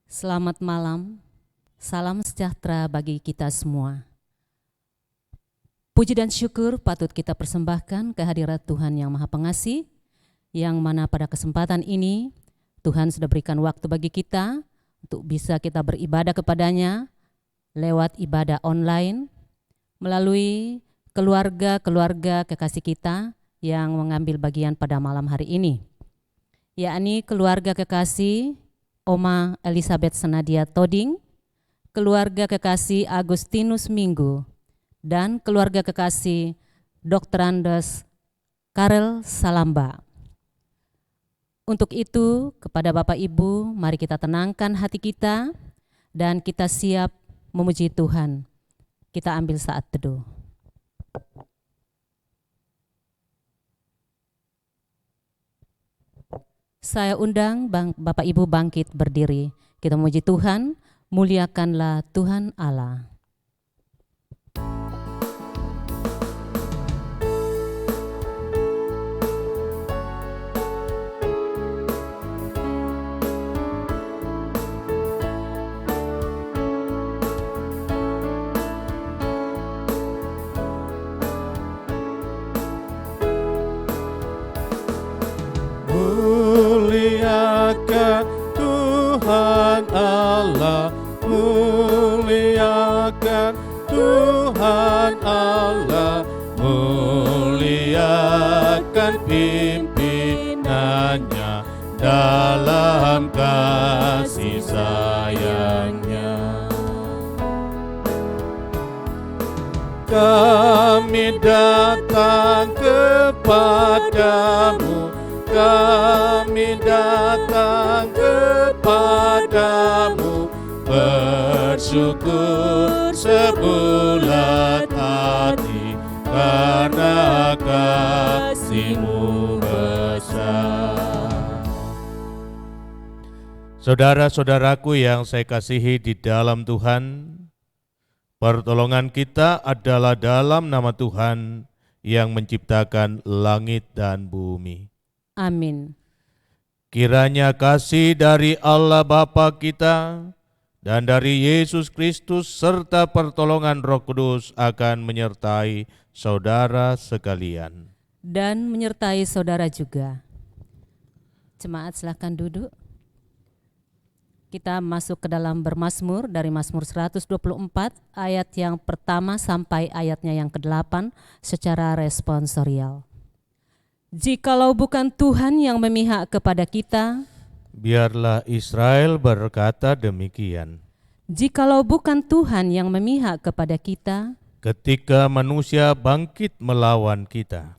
Selamat malam, salam sejahtera bagi kita semua. Puji dan syukur patut kita persembahkan kehadirat Tuhan yang Maha Pengasih, yang mana pada kesempatan ini Tuhan sudah berikan waktu bagi kita untuk bisa kita beribadah kepadanya lewat ibadah online, melalui keluarga-keluarga kekasih kita yang mengambil bagian pada malam hari ini, yakni keluarga kekasih Oma Elizabeth Senadia Toding, keluarga kekasih Agustinus Minggu, dan keluarga kekasih Dr. Andes Karel Salamba. Untuk itu, kepada Bapak Ibu, mari kita tenangkan hati kita dan kita siap memuji Tuhan. Kita ambil saat teduh. Saya undang Bapak Ibu bangkit berdiri. Kita memuji Tuhan, muliakanlah Tuhan Allah. Muliakan Tuhan Allah, muliakan Tuhan Allah, muliakan pimpinannya dalam kasih sayangnya. Kami datang kepadamu, kami datang kepadamu, bersyukur sebulat hati karena kasih-Mu besar. Saudara-saudaraku yang saya kasihi di dalam Tuhan, pertolongan kita adalah dalam nama Tuhan yang menciptakan langit dan bumi. Amin. Kiranya kasih dari Allah Bapa kita dan dari Yesus Kristus serta pertolongan Roh Kudus akan menyertai saudara sekalian. Dan menyertai saudara juga. Jemaat silakan duduk. Kita masuk ke dalam bermazmur dari Mazmur 124 ayat yang pertama sampai ayatnya yang ke-8 secara responsorial. Jikalau bukan Tuhan yang memihak kepada kita, biarlah Israel berkata demikian. Jikalau bukan Tuhan yang memihak kepada kita, ketika manusia bangkit melawan kita,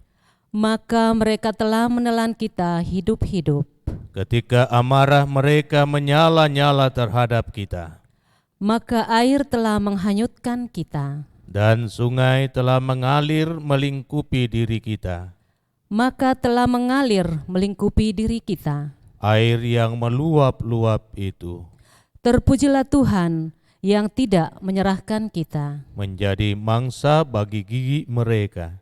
maka mereka telah menelan kita hidup-hidup. Ketika amarah mereka menyala-nyala terhadap kita, maka air telah menghanyutkan kita, dan sungai telah mengalir melingkupi diri kita. Maka telah mengalir melingkupi diri kita air yang meluap-luap itu. Terpujilah Tuhan yang tidak menyerahkan kita menjadi mangsa bagi gigi mereka.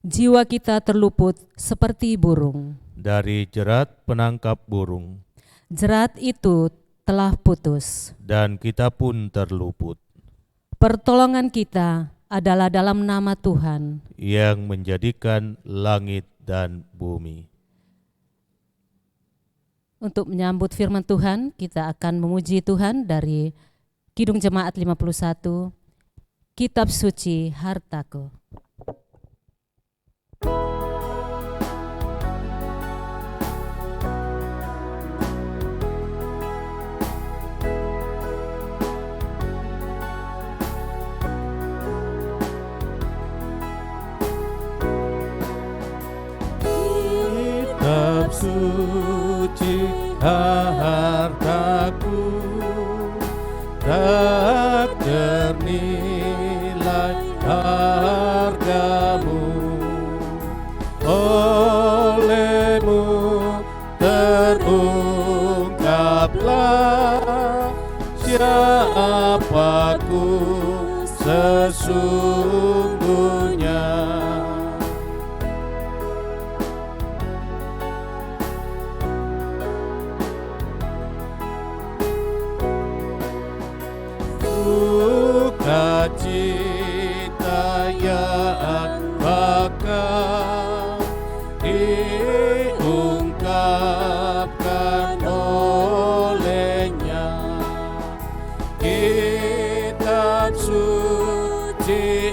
Jiwa kita terluput seperti burung dari jerat penangkap burung. Jerat itu telah putus dan kita pun terluput. Pertolongan kita adalah dalam nama Tuhan yang menjadikan langit dan bumi. Untuk menyambut firman Tuhan, kita akan memuji Tuhan dari Kidung Jemaat 51, Kitab Suci Hartaku. Kitab suci hartaku, tak ternilai hargamu. Olehmu terungkaplah siapaku sesungguhnya.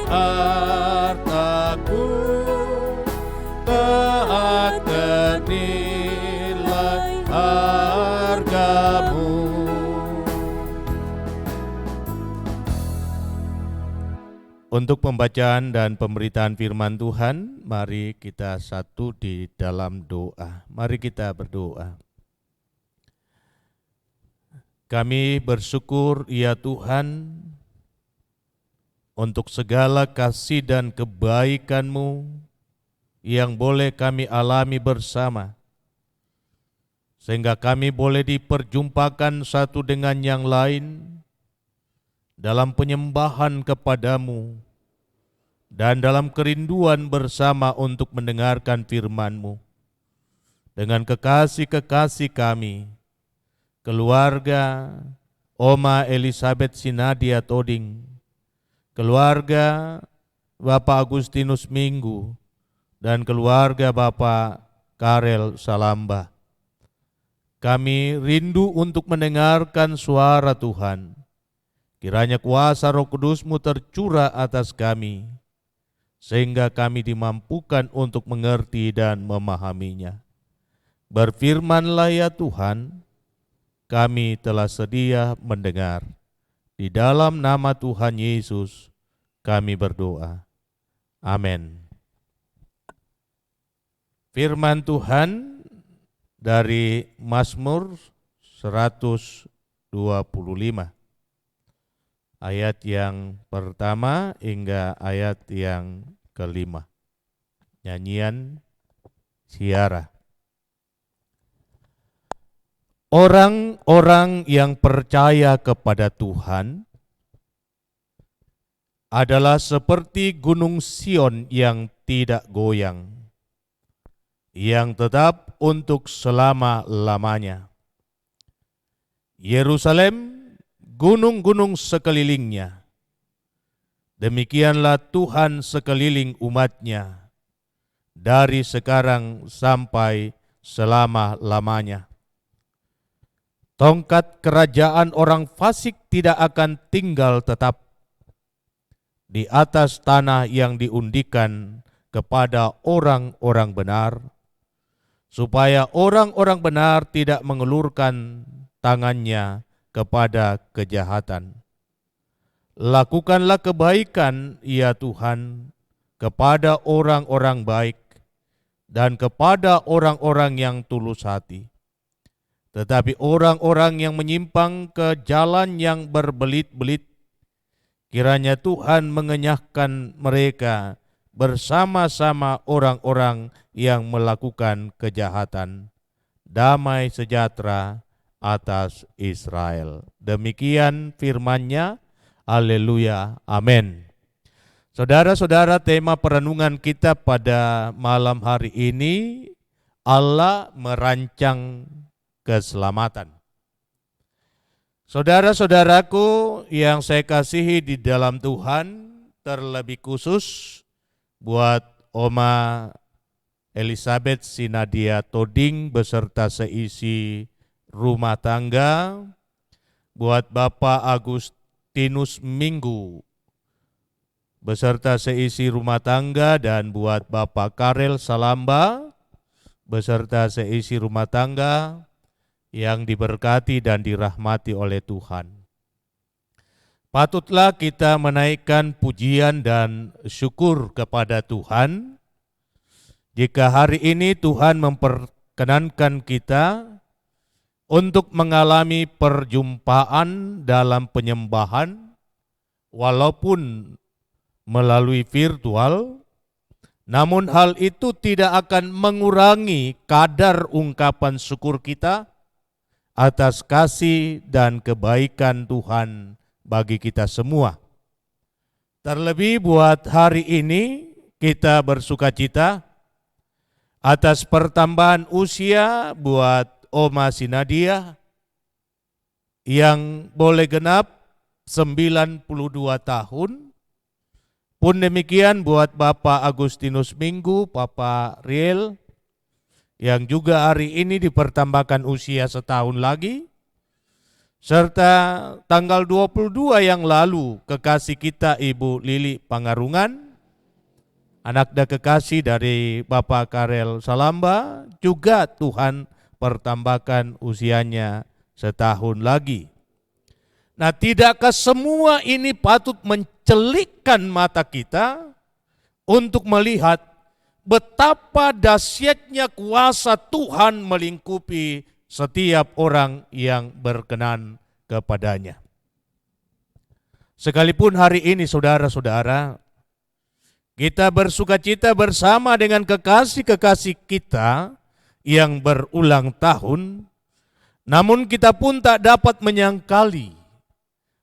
hartaku, tak ternilai hargamu. Untuk pembacaan dan pemberitaan firman Tuhan, mari kita satu di dalam doa. Mari kita berdoa. Kami bersyukur ya Tuhan untuk segala kasih dan kebaikan-Mu yang boleh kami alami bersama, sehingga kami boleh diperjumpakan satu dengan yang lain dalam penyembahan kepadamu dan dalam kerinduan bersama untuk mendengarkan firman-Mu. Dengan kekasih-kekasih kami, keluarga Oma Elizabeth Sinadia Toding, keluarga Bapak Agustinus Minggu, dan keluarga Bapak Karel Salamba. Kami rindu untuk mendengarkan suara Tuhan. Kiranya kuasa Roh Kudus-Mu tercurah atas kami, sehingga kami dimampukan untuk mengerti dan memahaminya. Berfirmanlah ya Tuhan, kami telah sedia mendengar. Di dalam nama Tuhan Yesus kami berdoa. Amin. Firman Tuhan dari Mazmur 125. Ayat yang pertama hingga ayat yang kelima. Nyanyian Siara. Orang-orang yang percaya kepada Tuhan adalah seperti gunung Sion yang tidak goyang, yang tetap untuk selama-lamanya. Yerusalem, gunung-gunung sekelilingnya. Demikianlah Tuhan sekeliling umat-Nya, dari sekarang sampai selama-lamanya. Tongkat kerajaan orang fasik tidak akan tinggal tetap di atas tanah yang diundikan kepada orang-orang benar, supaya orang-orang benar tidak mengelurkan tangannya kepada kejahatan. Lakukanlah kebaikan, ya Tuhan, kepada orang-orang baik dan kepada orang-orang yang tulus hati. Tetapi orang-orang yang menyimpang ke jalan yang berbelit-belit, kiranya Tuhan mengenyahkan mereka bersama-sama orang-orang yang melakukan kejahatan. Damai sejahtera atas Israel. Demikian firman-Nya. Haleluya. Amin. Saudara-saudara, tema perenungan kita pada malam hari ini, Allah merancang keselamatan. Saudara-saudaraku yang saya kasihi di dalam Tuhan, terlebih khusus buat Oma Elizabeth Sinadia Toding beserta seisi rumah tangga, buat Bapak Agustinus Minggu beserta seisi rumah tangga, dan buat Bapak Karel Salamba beserta seisi rumah tangga yang diberkati dan dirahmati oleh Tuhan. Patutlah kita menaikkan pujian dan syukur kepada Tuhan jika hari ini Tuhan memperkenankan kita untuk mengalami perjumpaan dalam penyembahan, walaupun melalui virtual, namun hal itu tidak akan mengurangi kadar ungkapan syukur kita atas kasih dan kebaikan Tuhan bagi kita semua. Terlebih buat hari ini kita bersukacita atas pertambahan usia buat Oma Sinadia yang boleh genap 92 tahun. Pun demikian buat Bapak Agustinus Minggu, Bapak Riel, yang juga hari ini dipertambahkan usia setahun lagi. serta tanggal 22 yang lalu kekasih kita Ibu Lili Pangarungan, anak dan kekasih dari Bapak Karel Salamba, juga Tuhan pertambahkan usianya setahun lagi. Nah, tidakkah semua ini patut mencelikkan mata kita untuk melihat betapa dahsyatnya kuasa Tuhan melingkupi setiap orang yang berkenan kepadanya. Sekalipun hari ini saudara-saudara, kita bersukacita bersama dengan kekasih-kekasih kita yang berulang tahun, namun kita pun tak dapat menyangkali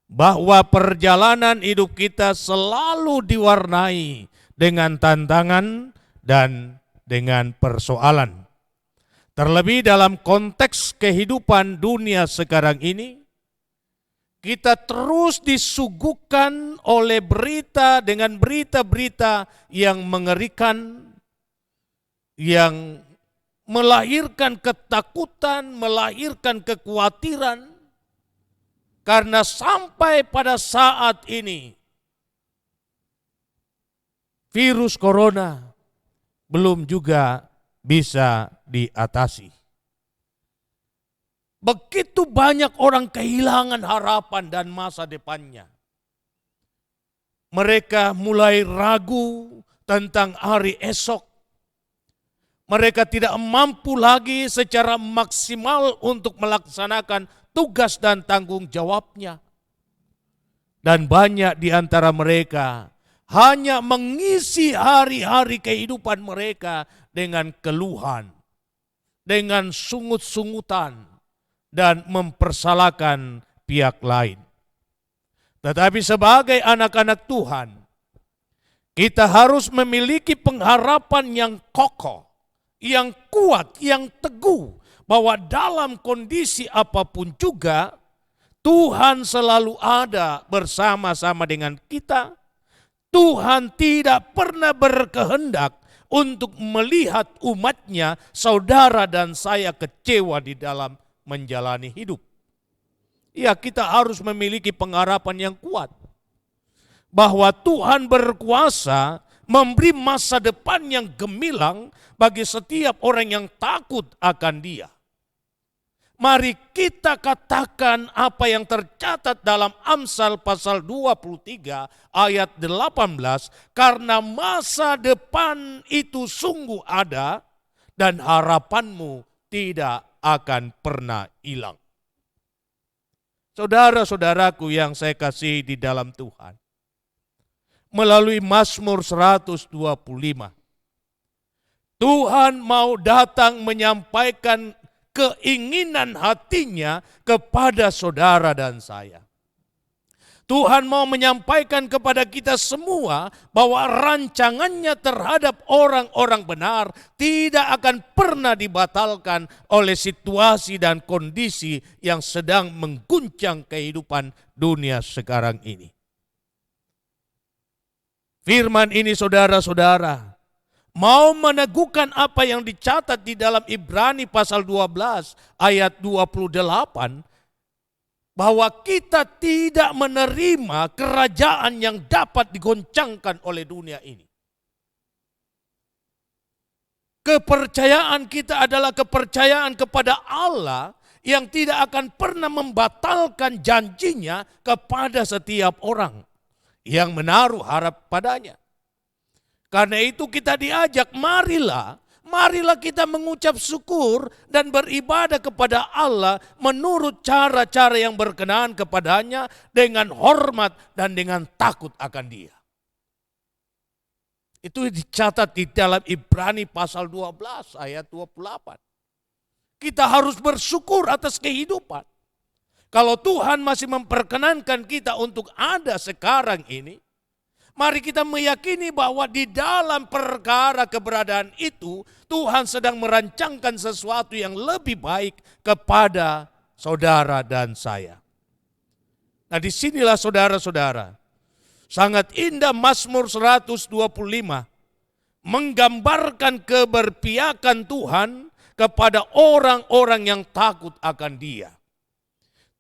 bahwa perjalanan hidup kita selalu diwarnai dengan tantangan dan dengan persoalan. Terlebih dalam konteks kehidupan dunia sekarang ini, kita terus disuguhkan oleh berita dengan berita-berita yang mengerikan, yang melahirkan ketakutan, melahirkan kekhawatiran, karena sampai pada saat ini virus corona belum juga bisa diatasi. Begitu banyak orang kehilangan harapan dan masa depannya. Mereka mulai ragu tentang hari esok. Mereka tidak mampu lagi secara maksimal untuk melaksanakan tugas dan tanggung jawabnya. Dan banyak di antara mereka hanya mengisi hari-hari kehidupan mereka dengan keluhan, dengan sungut-sungutan, dan mempersalahkan pihak lain. Tetapi sebagai anak-anak Tuhan, kita harus memiliki pengharapan yang kokoh, yang kuat, yang teguh, bahwa dalam kondisi apapun juga, Tuhan selalu ada bersama-sama dengan kita. Tuhan tidak pernah berkehendak untuk melihat umatnya, saudara dan saya, kecewa di dalam menjalani hidup. Ya, kita harus memiliki pengharapan yang kuat bahwa Tuhan berkuasa memberi masa depan yang gemilang bagi setiap orang yang takut akan Dia. Mari kita katakan apa yang tercatat dalam Amsal pasal 23 ayat 18, karena masa depan itu sungguh ada dan harapanmu tidak akan pernah hilang. Saudara-saudaraku yang saya kasihi di dalam Tuhan, melalui Mazmur 125, Tuhan mau datang menyampaikan keinginan hatinya kepada saudara dan saya. Tuhan mau menyampaikan kepada kita semua bahwa rancangannya terhadap orang-orang benar tidak akan pernah dibatalkan oleh situasi dan kondisi yang sedang mengguncang kehidupan dunia sekarang ini. Firman ini saudara-saudara mau meneguhkan apa yang dicatat di dalam Ibrani pasal 12 ayat 28, bahwa kita tidak menerima kerajaan yang dapat digoncangkan oleh dunia ini. Kepercayaan kita adalah kepercayaan kepada Allah yang tidak akan pernah membatalkan janjinya kepada setiap orang yang menaruh harap padanya. Karena itu kita diajak, marilah kita mengucap syukur dan beribadah kepada Allah menurut cara-cara yang berkenaan kepadanya dengan hormat dan dengan takut akan Dia. Itu dicatat di dalam Ibrani pasal 12 ayat 28. Kita harus bersyukur atas kehidupan. Kalau Tuhan masih memperkenankan kita untuk ada sekarang ini, mari kita meyakini bahwa di dalam perkara keberadaan itu, Tuhan sedang merancangkan sesuatu yang lebih baik kepada saudara dan saya. Nah, disinilah saudara-saudara, sangat indah Mazmur 125 menggambarkan keberpihakan Tuhan kepada orang-orang yang takut akan Dia.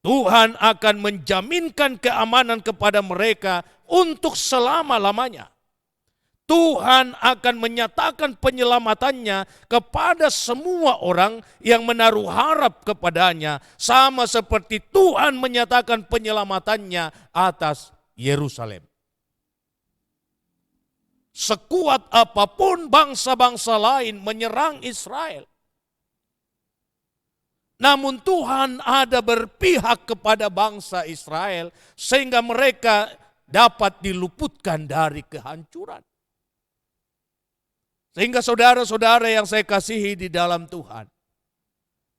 Tuhan akan menjaminkan keamanan kepada mereka untuk selama-lamanya. Tuhan akan menyatakan penyelamatannya kepada semua orang yang menaruh harap kepadanya, sama seperti Tuhan menyatakan penyelamatannya atas Yerusalem. Sekuat apapun bangsa-bangsa lain menyerang Israel, namun Tuhan ada berpihak kepada bangsa Israel sehingga mereka dapat diluputkan dari kehancuran. Sehingga saudara-saudara yang saya kasihi di dalam Tuhan,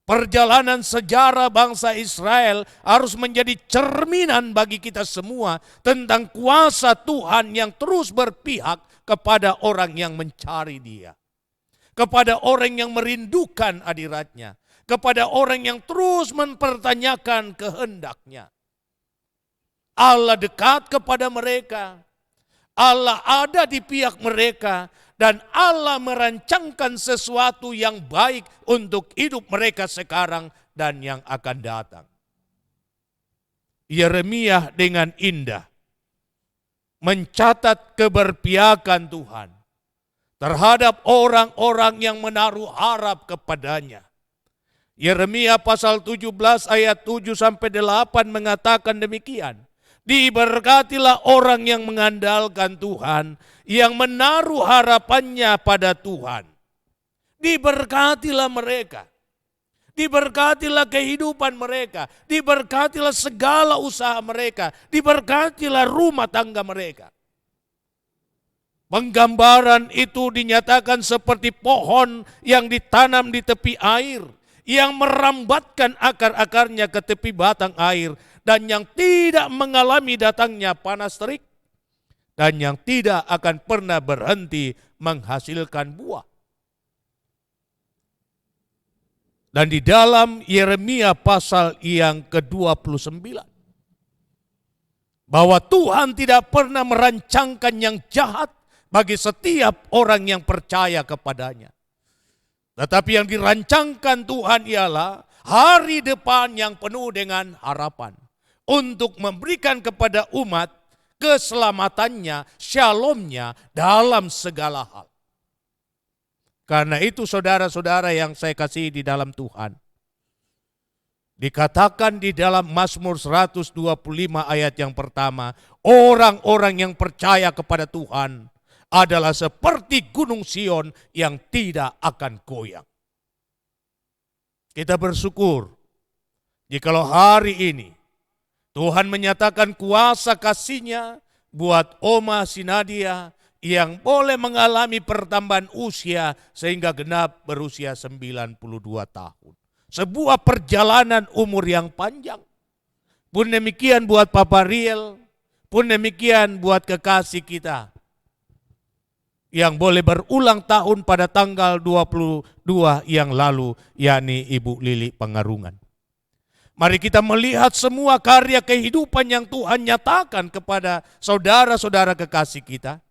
perjalanan sejarah bangsa Israel harus menjadi cerminan bagi kita semua tentang kuasa Tuhan yang terus berpihak kepada orang yang mencari Dia, kepada orang yang merindukan hadirat-Nya, kepada orang yang terus mempertanyakan kehendak-Nya. Allah dekat kepada mereka, Allah ada di pihak mereka, dan Allah merancangkan sesuatu yang baik untuk hidup mereka sekarang dan yang akan datang. Yeremia dengan indah mencatat keberpihakan Tuhan terhadap orang-orang yang menaruh harap kepadanya. Yeremia pasal 17 ayat 7 sampai 8 mengatakan demikian. Diberkatilah orang yang mengandalkan Tuhan, yang menaruh harapannya pada Tuhan. Diberkatilah mereka. Diberkatilah kehidupan mereka. Diberkatilah segala usaha mereka. Diberkatilah rumah tangga mereka. Penggambaran itu dinyatakan seperti pohon yang ditanam di tepi air, yang merambatkan akar-akarnya ke tepi batang air, dan yang tidak mengalami datangnya panas terik, dan yang tidak akan pernah berhenti menghasilkan buah. Dan di dalam Yeremia pasal yang ke-29, bahwa Tuhan tidak pernah merancangkan yang jahat bagi setiap orang yang percaya kepadanya. Tetapi yang dirancangkan Tuhan ialah hari depan yang penuh dengan harapan, untuk memberikan kepada umat keselamatannya, shalomnya dalam segala hal. Karena itu saudara-saudara yang saya kasih di dalam Tuhan, dikatakan di dalam Mazmur 125 ayat yang pertama, orang-orang yang percaya kepada Tuhan adalah seperti gunung Sion yang tidak akan goyang. Kita bersyukur jikalau hari ini Tuhan menyatakan kuasa kasih-Nya buat Oma Sinadia yang boleh mengalami pertambahan usia sehingga genap berusia 92 tahun. Sebuah perjalanan umur yang panjang. Pun demikian buat Papa Riel, pun demikian buat kekasih kita yang boleh berulang tahun pada tanggal 22 yang lalu, yakni Ibu Lili Pengarungan. Mari kita melihat semua karya kehidupan yang Tuhan nyatakan kepada saudara-saudara kekasih kita,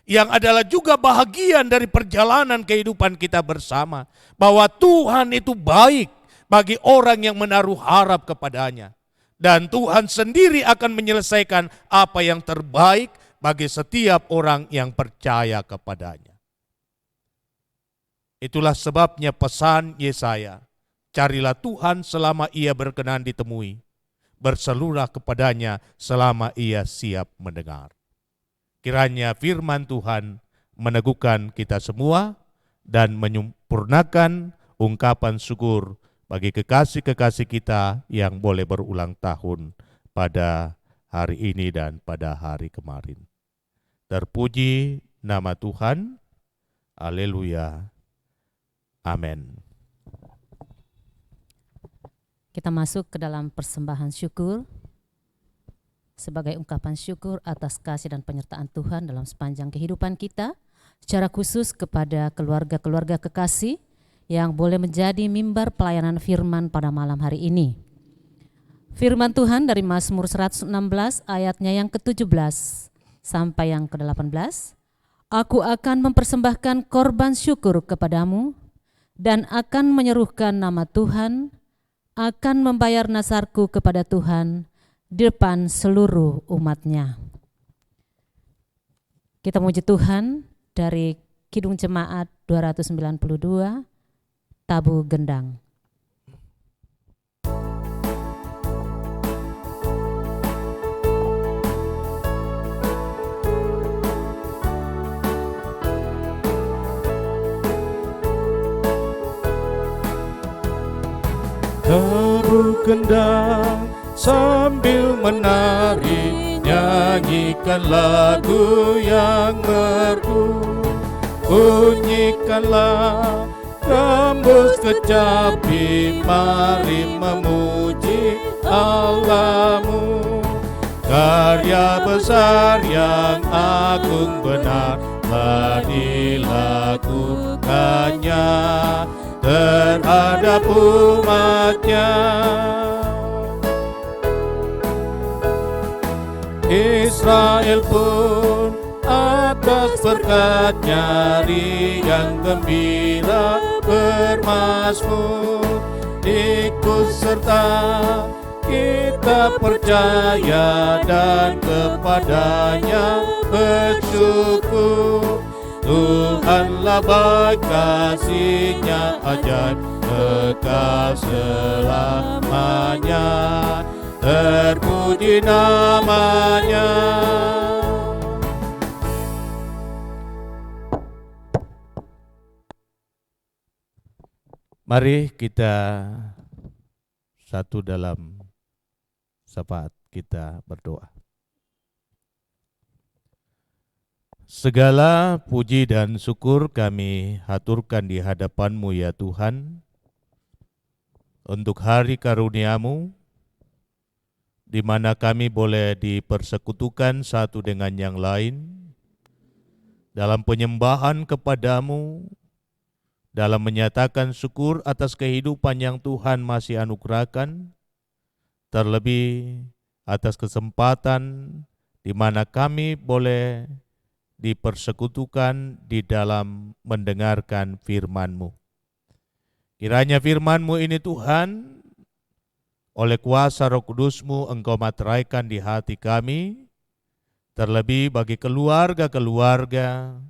yang adalah juga bahagian dari perjalanan kehidupan kita bersama, bahwa Tuhan itu baik bagi orang yang menaruh harap kepadanya. Dan Tuhan sendiri akan menyelesaikan apa yang terbaik bagi setiap orang yang percaya kepadanya. Itulah sebabnya pesan Yesaya, carilah Tuhan selama Ia berkenan ditemui, berseluruh kepadanya selama Ia siap mendengar. Kiranya firman Tuhan meneguhkan kita semua dan menyempurnakan ungkapan syukur bagi kekasih-kekasih kita yang boleh berulang tahun pada hari ini dan pada hari kemarin. Terpuji nama Tuhan. Haleluya. Amin. Kita masuk ke dalam persembahan syukur sebagai ungkapan syukur atas kasih dan penyertaan Tuhan dalam sepanjang kehidupan kita, secara khusus kepada keluarga-keluarga kekasih yang boleh menjadi mimbar pelayanan firman pada malam hari ini. Firman Tuhan dari Mazmur 116 ayatnya yang ke-17 sampai yang ke-18. Aku akan mempersembahkan korban syukur kepadamu dan akan menyerukan nama Tuhan akan membayar nazarku kepada Tuhan di depan seluruh umat-Nya. Kita muji Tuhan dari Kidung Jemaat 292, Tabu Gendang. Tabu gendang sambil menari, nyanyikan lagu yang merdu. Bunyikanlah gambus kecapi, mari memuji Allahmu. Karya besar yang agung benar telah dilakukannya terhadap umat-Nya. Israel pun atas berkat-Nya riang gembira bermazmur. Ikut serta kita percaya dan kepada-Nya bersyukur. Tuhanlah baik, kasih-Nya ajaib, kekal selamanya. Terpuji nama-Nya. Mari kita satu dalam saat kita berdoa. Segala puji dan syukur kami haturkan di hadapan-Mu ya Tuhan, untuk hari karunia-Mu, di mana kami boleh dipersekutukan satu dengan yang lain, dalam penyembahan kepada-Mu, dalam menyatakan syukur atas kehidupan yang Tuhan masih anugerahkan, terlebih atas kesempatan di mana kami boleh dipersekutukan di dalam mendengarkan firman-Mu. Kiranya firman-Mu ini Tuhan, oleh kuasa Roh Kudus-Mu Engkau materaikan di hati kami, terlebih bagi keluarga-keluarga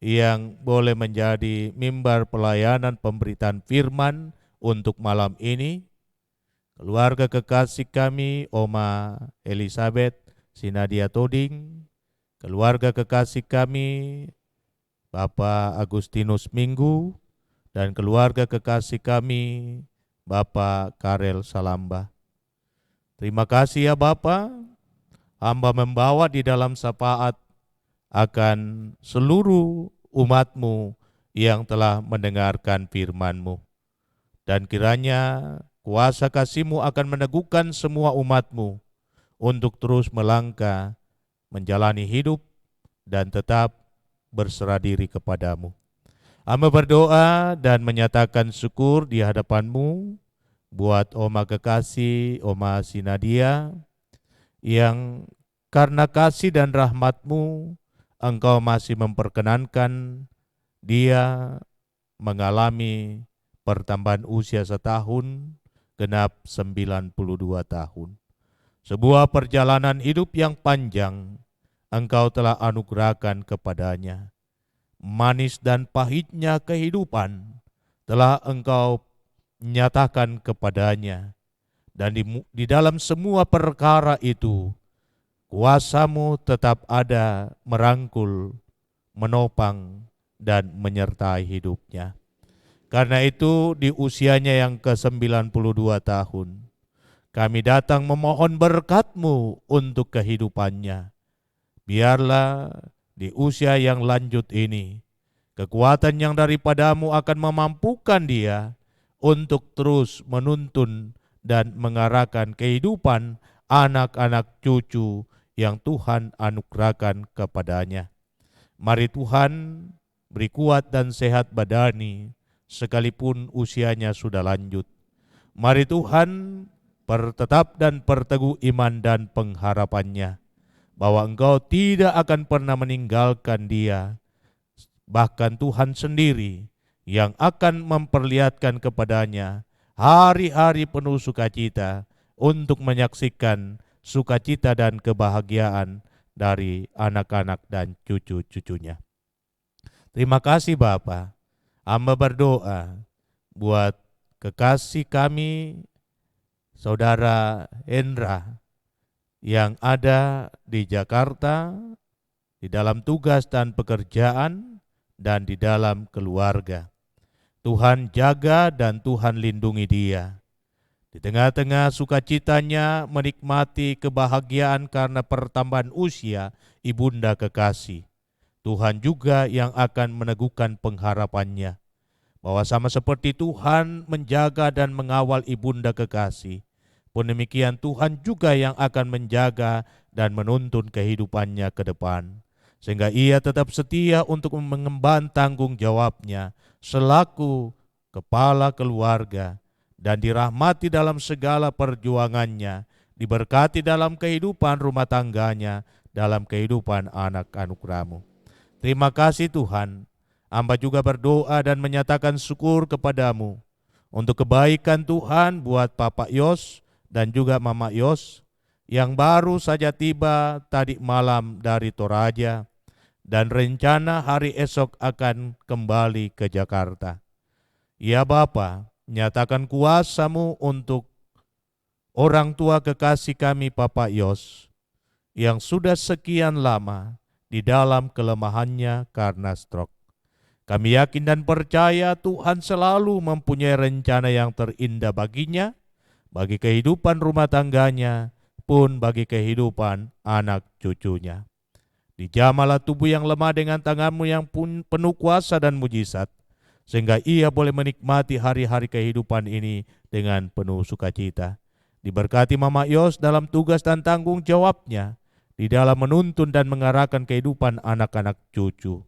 yang boleh menjadi mimbar pelayanan pemberitaan firman untuk malam ini. Keluarga kekasih kami, Oma Elizabeth Sinadia Toding, keluarga kekasih kami, Bapak Agustinus Minggu, dan keluarga kekasih kami, Bapak Karel Salamba. Terima kasih ya Bapak, hamba membawa di dalam syafaat akan seluruh umat-Mu yang telah mendengarkan firman-Mu. Dan kiranya kuasa kasih-Mu akan meneguhkan semua umat-Mu untuk terus melangkah, menjalani hidup, dan tetap berserah diri kepada-Mu. Hamba berdoa dan menyatakan syukur di hadapan-Mu buat Oma kekasih, Oma Sinadia, yang karena kasih dan rahmat-Mu, Engkau masih memperkenankan dia mengalami pertambahan usia setahun, genap 92 tahun. Sebuah perjalanan hidup yang panjang Engkau telah anugerahkan kepadanya. Manis dan pahitnya kehidupan telah Engkau nyatakan kepadanya. Dan di dalam semua perkara itu, kuasa-Mu tetap ada merangkul, menopang, dan menyertai hidupnya. Karena itu di usianya yang ke-92 tahun, kami datang memohon berkat-Mu untuk kehidupannya. Biarlah di usia yang lanjut ini, kekuatan yang daripada-Mu akan memampukan dia untuk terus menuntun dan mengarahkan kehidupan anak-anak cucu yang Tuhan anugerahkan kepadanya. Mari Tuhan beri kuat dan sehat badani, sekalipun usianya sudah lanjut. Mari Tuhan pertetap dan perteguh iman dan pengharapannya, bahwa Engkau tidak akan pernah meninggalkan dia. Bahkan Tuhan sendiri yang akan memperlihatkan kepadanya hari-hari penuh sukacita untuk menyaksikan sukacita dan kebahagiaan dari anak-anak dan cucu-cucunya. Terima kasih Bapa. Hamba berdoa buat kekasih kami, Saudara Hendra, yang ada di Jakarta, di dalam tugas dan pekerjaan, dan di dalam keluarga. Tuhan jaga dan Tuhan lindungi dia. Di tengah-tengah sukacitanya menikmati kebahagiaan karena pertambahan usia ibunda kekasih, Tuhan juga yang akan meneguhkan pengharapannya, bahwa sama seperti Tuhan menjaga dan mengawal ibunda kekasih, pun demikian Tuhan juga yang akan menjaga dan menuntun kehidupannya ke depan, sehingga ia tetap setia untuk mengemban tanggung jawabnya selaku kepala keluarga, dan dirahmati dalam segala perjuangannya, diberkati dalam kehidupan rumah tangganya, dalam kehidupan anak anugerah-Mu. Terima kasih Tuhan. Hamba juga berdoa dan menyatakan syukur kepadamu untuk kebaikan Tuhan buat Papa Yos dan juga Mama Yos yang baru saja tiba tadi malam dari Toraja dan rencana hari esok akan kembali ke Jakarta. Ya Bapa, nyatakan kuasa-Mu untuk orang tua kekasih kami Papa Yos yang sudah sekian lama di dalam kelemahannya karena stroke. Kami yakin dan percaya Tuhan selalu mempunyai rencana yang terindah baginya, bagi kehidupan rumah tangganya, pun bagi kehidupan anak cucunya. Dijamalah tubuh yang lemah dengan tangan-Mu yang penuh kuasa dan mujizat, sehingga ia boleh menikmati hari-hari kehidupan ini dengan penuh sukacita. Diberkati Mama Yos dalam tugas dan tanggung jawabnya, di dalam menuntun dan mengarahkan kehidupan anak-anak cucu.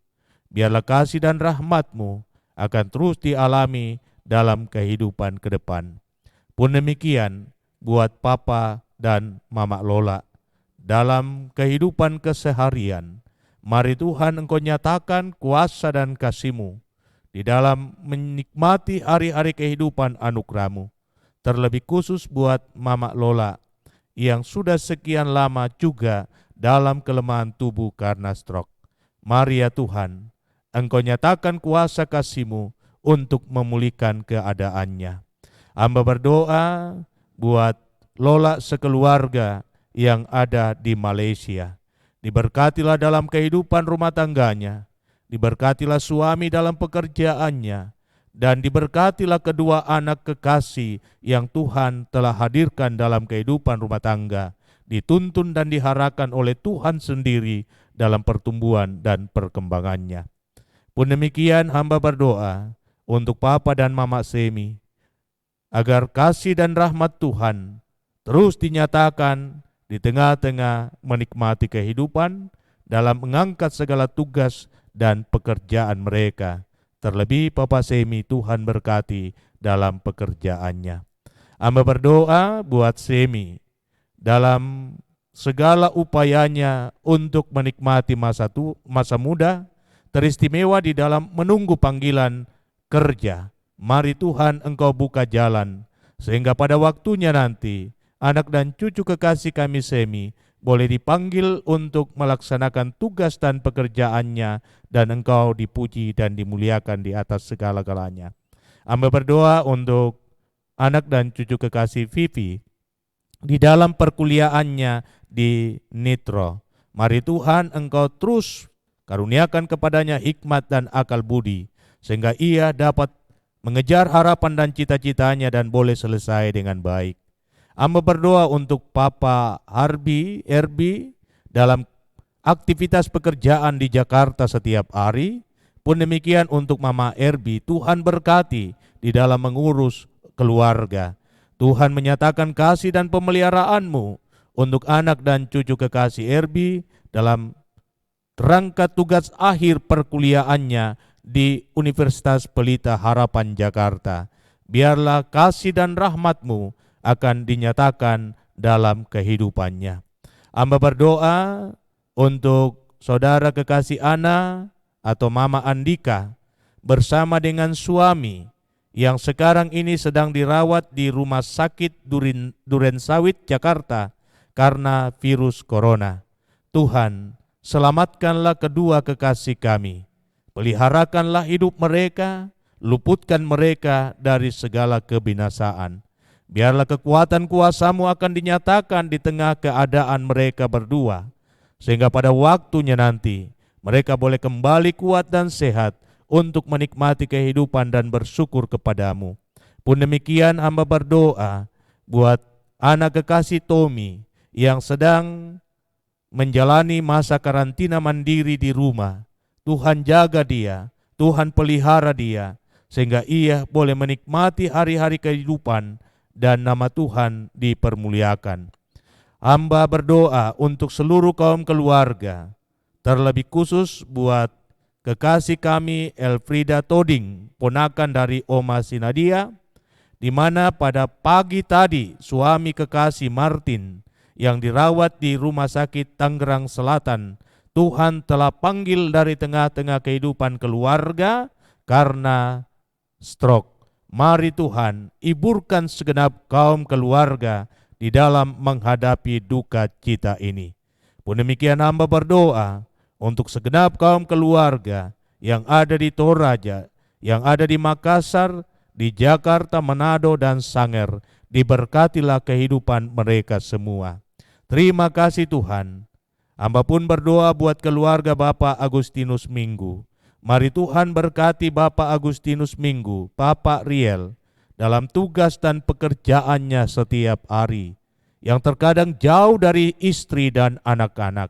Biarlah kasih dan rahmat-Mu akan terus dialami dalam kehidupan ke depan. Pun demikian buat Papa dan Mama Lola dalam kehidupan keseharian. Mari Tuhan Engkau nyatakan kuasa dan kasih-Mu di dalam menikmati hari-hari kehidupan anugerah-Mu. Terlebih khusus buat Mama Lola yang sudah sekian lama juga dalam kelemahan tubuh karena stroke. Mari ya Tuhan, Engkau nyatakan kuasa kasih-Mu untuk memulihkan keadaannya. Hamba berdoa buat Lola sekeluarga yang ada di Malaysia. Diberkatilah dalam kehidupan rumah tangganya, diberkatilah suami dalam pekerjaannya, dan diberkatilah kedua anak kekasih yang Tuhan telah hadirkan dalam kehidupan rumah tangga, dituntun dan diarahkan oleh Tuhan sendiri dalam pertumbuhan dan perkembangannya. Pun demikian hamba berdoa untuk Papa dan Mama Semi, agar kasih dan rahmat Tuhan terus dinyatakan di tengah-tengah menikmati kehidupan dalam mengangkat segala tugas dan pekerjaan mereka. Terlebih Papa Semi, Tuhan berkati dalam pekerjaannya. Hamba berdoa buat Semi dalam segala upayanya untuk menikmati masa muda, teristimewa di dalam menunggu panggilan kerja. Mari Tuhan Engkau buka jalan, sehingga pada waktunya nanti anak dan cucu kekasih kami Semi boleh dipanggil untuk melaksanakan tugas dan pekerjaannya, dan Engkau dipuji dan dimuliakan di atas segala-galanya. Hamba berdoa untuk anak dan cucu kekasih Vivi di dalam perkuliahannya di Nitro. Mari Tuhan Engkau terus karuniakan kepadanya hikmat dan akal budi, sehingga ia dapat mengejar harapan dan cita-citanya dan boleh selesai dengan baik. Hamba berdoa untuk Papa Harbi, Erbi dalam aktivitas pekerjaan di Jakarta setiap hari. Pun demikian untuk Mama Erbi, Tuhan berkati di dalam mengurus keluarga. Tuhan menyatakan kasih dan pemeliharaan-Mu untuk anak dan cucu kekasih Erbi dalam rangka tugas akhir perkuliahannya di Universitas Pelita Harapan Jakarta. Biarlah kasih dan rahmat-Mu akan dinyatakan dalam kehidupannya. Hamba berdoa untuk saudara kekasih Ana atau Mama Andika bersama dengan suami yang sekarang ini sedang dirawat di Rumah Sakit Durensawit, Jakarta karena virus corona. Tuhan, selamatkanlah kedua kekasih kami. Peliharakanlah hidup mereka, luputkan mereka dari segala kebinasaan. Biarlah kekuatan kuasa-Mu akan dinyatakan di tengah keadaan mereka berdua, sehingga pada waktunya nanti mereka boleh kembali kuat dan sehat untuk menikmati kehidupan dan bersyukur kepadamu. Pun demikian hamba berdoa buat anak kekasih Tommy yang sedang menjalani masa karantina mandiri di rumah. Tuhan jaga dia, Tuhan pelihara dia, sehingga ia boleh menikmati hari-hari kehidupan dan nama Tuhan dipermuliakan. Hamba berdoa untuk seluruh kaum keluarga, terlebih khusus buat kekasih kami Elfrida Toding, ponakan dari Oma Sinadia, di mana pada pagi tadi suami kekasih Martin yang dirawat di Rumah Sakit Tangerang Selatan, Tuhan telah panggil dari tengah-tengah kehidupan keluarga karena stroke. Mari Tuhan, hiburkan segenap kaum keluarga di dalam menghadapi duka cita ini. Pun demikian hamba berdoa untuk segenap kaum keluarga yang ada di Toraja, yang ada di Makassar, di Jakarta, Manado, dan Sanger. Diberkatilah kehidupan mereka semua. Terima kasih Tuhan. Hamba pun berdoa buat keluarga Bapak Agustinus Minggu. Mari Tuhan berkati Bapak Agustinus Minggu, Bapak Riel, dalam tugas dan pekerjaannya setiap hari, yang terkadang jauh dari istri dan anak-anak.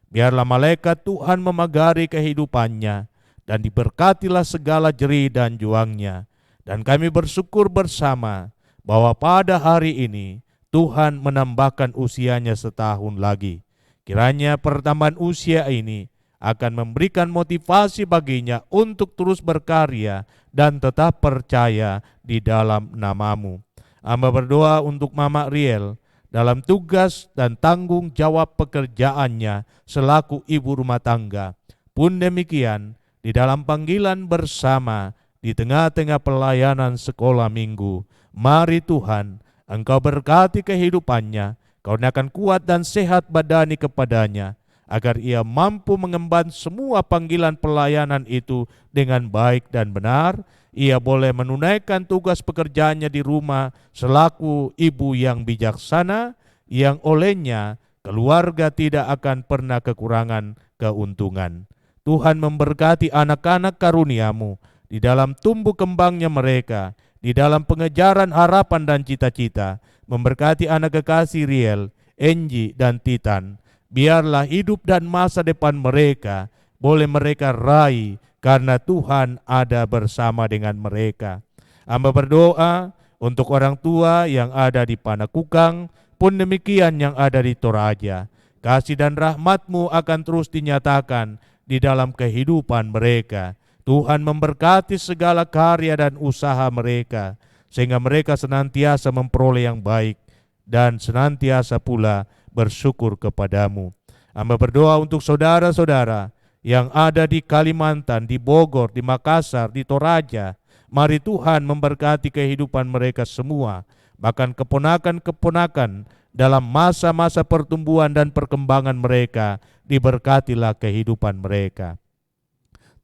Biarlah malaikat Tuhan memagari kehidupannya, dan diberkatilah segala jerih dan juangnya. Dan kami bersyukur bersama bahwa pada hari ini Tuhan menambahkan usianya setahun lagi. Kiranya pertambahan usia ini akan memberikan motivasi baginya untuk terus berkarya dan tetap percaya di dalam nama-Mu. Hamba berdoa untuk Mama Riel dalam tugas dan tanggung jawab pekerjaannya selaku ibu rumah tangga. Pun demikian, di dalam panggilan bersama di tengah-tengah pelayanan sekolah minggu, mari Tuhan, Engkau berkati kehidupannya, kurniakan kuat dan sehat badani kepadanya, agar ia mampu mengemban semua panggilan pelayanan itu dengan baik dan benar. Ia boleh menunaikan tugas pekerjaannya di rumah selaku ibu yang bijaksana, yang olehnya keluarga tidak akan pernah kekurangan keuntungan. Tuhan memberkati anak-anak karunia-Mu di dalam tumbuh kembangnya mereka, di dalam pengejaran harapan dan cita-cita. Memberkati anak kekasih Riel, Enji, dan Titan. Biarlah hidup dan masa depan mereka boleh mereka raih karena Tuhan ada bersama dengan mereka. Hamba berdoa untuk orang tua yang ada di Panakukang, pun demikian yang ada di Toraja. Kasih dan rahmat-Mu akan terus dinyatakan di dalam kehidupan mereka. Tuhan memberkati segala karya dan usaha mereka, sehingga mereka senantiasa memperoleh yang baik dan senantiasa pula bersyukur kepadamu. Hamba berdoa untuk saudara-saudara yang ada di Kalimantan, di Bogor, di Makassar, di Toraja. Mari Tuhan memberkati kehidupan mereka semua, bahkan keponakan-keponakan dalam masa-masa pertumbuhan dan perkembangan mereka, diberkatilah kehidupan mereka.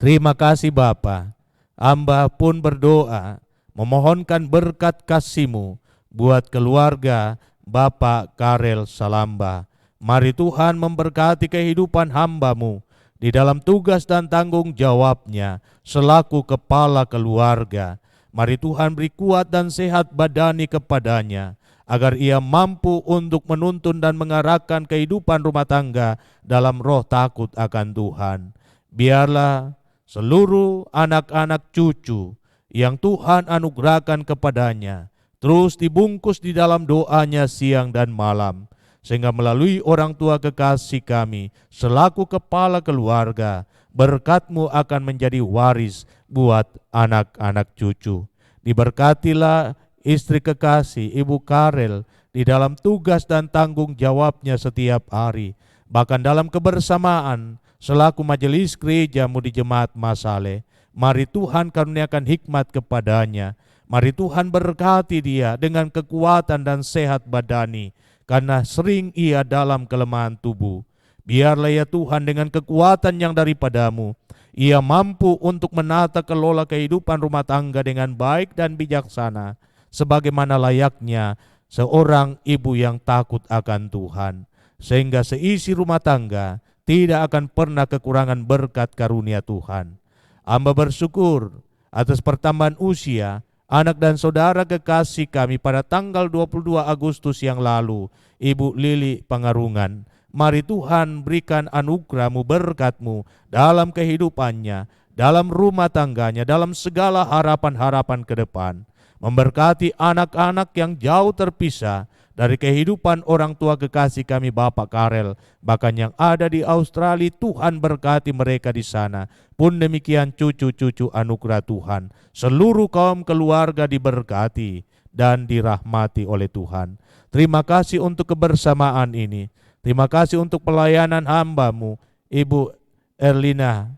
Terima kasih Bapa. Hamba pun berdoa memohonkan berkat kasih-Mu buat keluarga Bapak Karel Salamba. Mari Tuhan memberkati kehidupan hamba-Mu di dalam tugas dan tanggung jawabnya selaku kepala keluarga. Mari Tuhan beri kuat dan sehat badani kepadanya, agar ia mampu untuk menuntun dan mengarahkan kehidupan rumah tangga dalam roh takut akan Tuhan. Biarlah seluruh anak-anak cucu yang Tuhan anugerahkan kepadanya terus dibungkus di dalam doanya siang dan malam, sehingga melalui orang tua kekasih kami selaku kepala keluarga, berkat-Mu akan menjadi waris buat anak-anak cucu. Diberkatilah istri kekasih Ibu Karel di dalam tugas dan tanggung jawabnya setiap hari, bahkan dalam kebersamaan selaku majelis gereja-Mu di Jemaat Masale. Mari Tuhan karuniakan hikmat kepadanya, Mari Tuhan berkati dia dengan kekuatan dan sehat badani, karena sering ia dalam kelemahan tubuh. Biarlah ya Tuhan dengan kekuatan yang daripadamu, ia mampu untuk menata kelola kehidupan rumah tangga dengan baik dan bijaksana, sebagaimana layaknya seorang ibu yang takut akan Tuhan, sehingga seisi rumah tangga tidak akan pernah kekurangan berkat karunia Tuhan. Hamba bersyukur atas pertambahan usia anak dan saudara kekasih kami pada tanggal 22 Agustus yang lalu, Ibu Lili Pangarungan. Mari Tuhan berikan anugerah-Mu, berkat-Mu dalam kehidupannya, dalam rumah tangganya, dalam segala harapan-harapan ke depan. Memberkati anak-anak yang jauh terpisah dari kehidupan orang tua kekasih kami Bapak Karel, bahkan yang ada di Australia, Tuhan berkati mereka di sana. Pun demikian cucu-cucu anugerah Tuhan, seluruh kaum keluarga diberkati dan dirahmati oleh Tuhan. Terima kasih untuk kebersamaan ini. Terima kasih untuk pelayanan hamba-Mu, Ibu Erlina.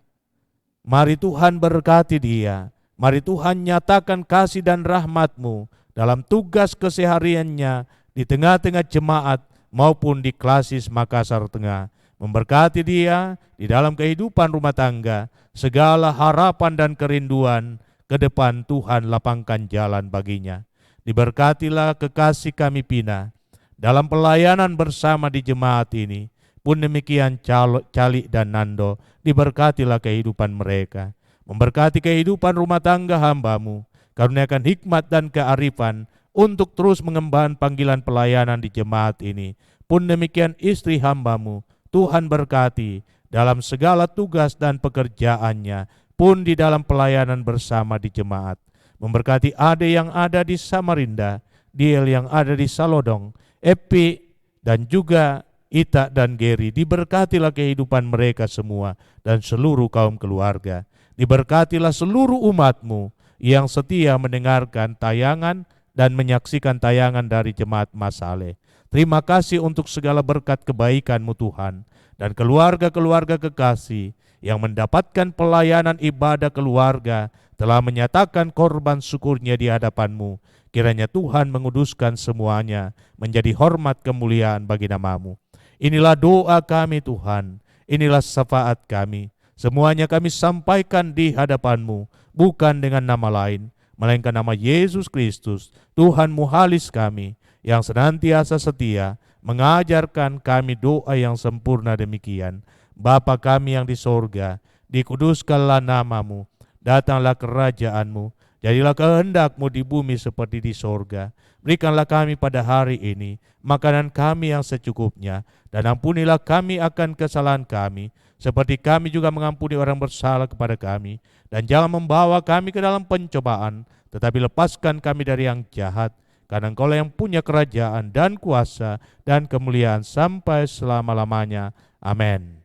Mari Tuhan berkati dia. Mari Tuhan nyatakan kasih dan rahmat-Mu dalam tugas kesehariannya di tengah-tengah jemaat maupun di Klasis Makassar Tengah. Memberkati dia di dalam kehidupan rumah tangga, segala harapan dan kerinduan ke depan Tuhan lapangkan jalan baginya. Diberkatilah kekasih kami Pina dalam pelayanan bersama di jemaat ini. Pun demikian Cali dan Nando, diberkatilah kehidupan mereka. Memberkati kehidupan rumah tangga hamba-Mu, karuniakan hikmat dan kearifan untuk terus mengemban panggilan pelayanan di jemaat ini. Pun demikian istri hamba-Mu, Tuhan berkati dalam segala tugas dan pekerjaannya, pun di dalam pelayanan bersama di jemaat. Memberkati Ade yang ada di Samarinda, Diel yang ada di Salodong, Epi dan juga Ita dan Geri. Diberkatilah kehidupan mereka semua dan seluruh kaum keluarga. Diberkatilah seluruh umat-Mu yang setia mendengarkan tayangan dan menyaksikan tayangan dari Jemaat Masale. Terima kasih untuk segala berkat kebaikan-Mu Tuhan, dan keluarga-keluarga kekasih yang mendapatkan pelayanan ibadah keluarga telah menyatakan korban syukurnya di hadapan-Mu. Kiranya Tuhan menguduskan semuanya menjadi hormat kemuliaan bagi nama-Mu. Inilah doa kami Tuhan, inilah syafaat kami. Semuanya kami sampaikan di hadapan-Mu, bukan dengan nama lain, melainkan nama Yesus Kristus, Tuhan Muhalis kami, yang senantiasa setia mengajarkan kami doa yang sempurna demikian. Bapa kami yang di sorga, dikuduskanlah nama-Mu, datanglah kerajaan-Mu, jadilah kehendak-Mu di bumi seperti di sorga. Berikanlah kami pada hari ini makanan kami yang secukupnya, dan ampunilah kami akan kesalahan kami, seperti kami juga mengampuni orang bersalah kepada kami. Dan jangan membawa kami ke dalam pencobaan, tetapi lepaskan kami dari yang jahat, karena Engkau-lah yang punya kerajaan dan kuasa dan kemuliaan sampai selama-lamanya. Amin.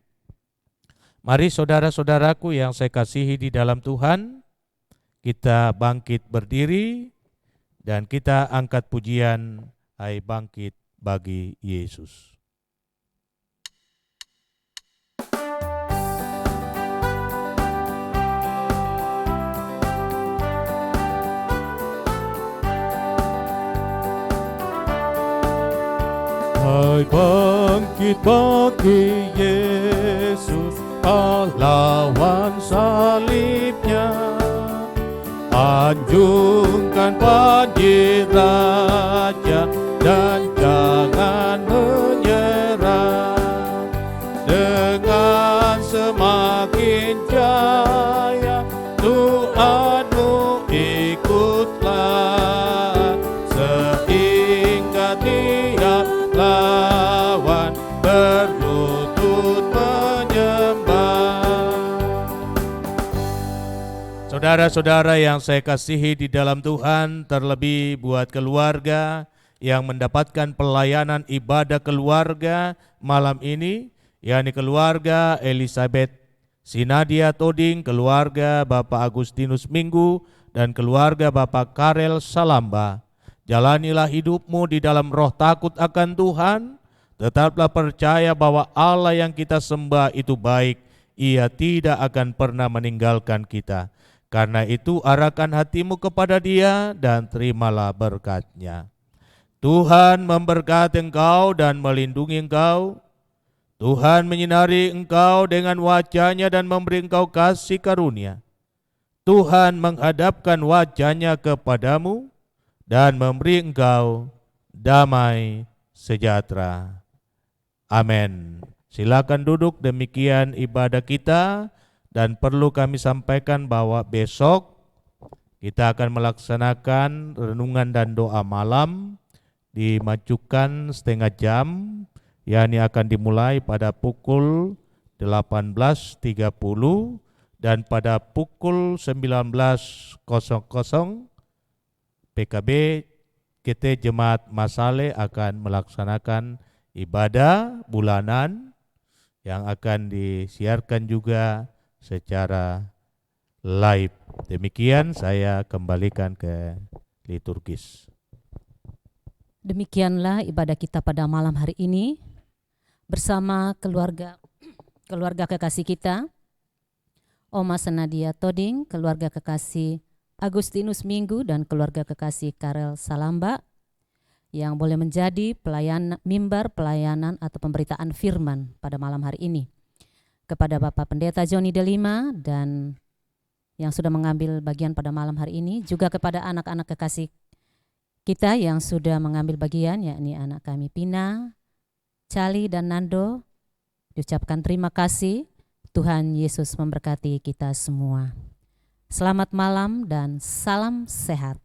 Mari saudara-saudaraku yang saya kasihi di dalam Tuhan, kita bangkit berdiri dan kita angkat pujian Hai Bangkit bagi Yesus. Hai bangkit bagi Yesus, pahlawan salibnya, anjungkan panji raja dan jangan menyerah. Dengan semakin jaya Tuhanmu ikutlah, sehingga tiap lawan berlutut menyembah. Saudara-saudara yang saya kasihi di dalam Tuhan, terlebih buat keluarga yang mendapatkan pelayanan ibadah keluarga malam ini, yakni keluarga Elizabeth Sinadia Toding, keluarga Bapak Agustinus Minggu, dan keluarga Bapak Karel Salamba. Jalanilah hidupmu di dalam roh takut akan Tuhan, tetaplah percaya bahwa Allah yang kita sembah itu baik, Ia tidak akan pernah meninggalkan kita. Karena itu arahkan hatimu kepada Dia dan terimalah berkat-Nya. Tuhan memberkati engkau dan melindungi engkau. Tuhan menyinari engkau dengan wajah-Nya dan memberi engkau kasih karunia. Tuhan menghadapkan wajah-Nya kepadamu dan memberi engkau damai sejahtera. Amin. Silakan duduk, demikian ibadah kita, dan perlu kami sampaikan bahwa besok kita akan melaksanakan renungan dan doa malam, dimajukan setengah jam, yakni akan dimulai pada pukul 18.30 dan pada pukul 19.00 PKB GT Jemaat Masale akan melaksanakan ibadah bulanan yang akan disiarkan juga secara live. Demikian, saya kembalikan ke liturgis. Demikianlah ibadah kita pada malam hari ini bersama keluarga kekasih kita, Oma Senadia Toding, keluarga kekasih Agustinus Minggu, dan keluarga kekasih Karel Salamba yang boleh menjadi mimbar pelayanan atau pemberitaan firman pada malam hari ini. Kepada Bapak Pendeta Joni Delima dan yang sudah mengambil bagian pada malam hari ini, juga kepada anak-anak kekasih kita yang sudah mengambil bagian, yakni anak kami Pina, Cali, dan Nando, diucapkan terima kasih. Tuhan Yesus memberkati kita semua. Selamat malam dan salam sehat.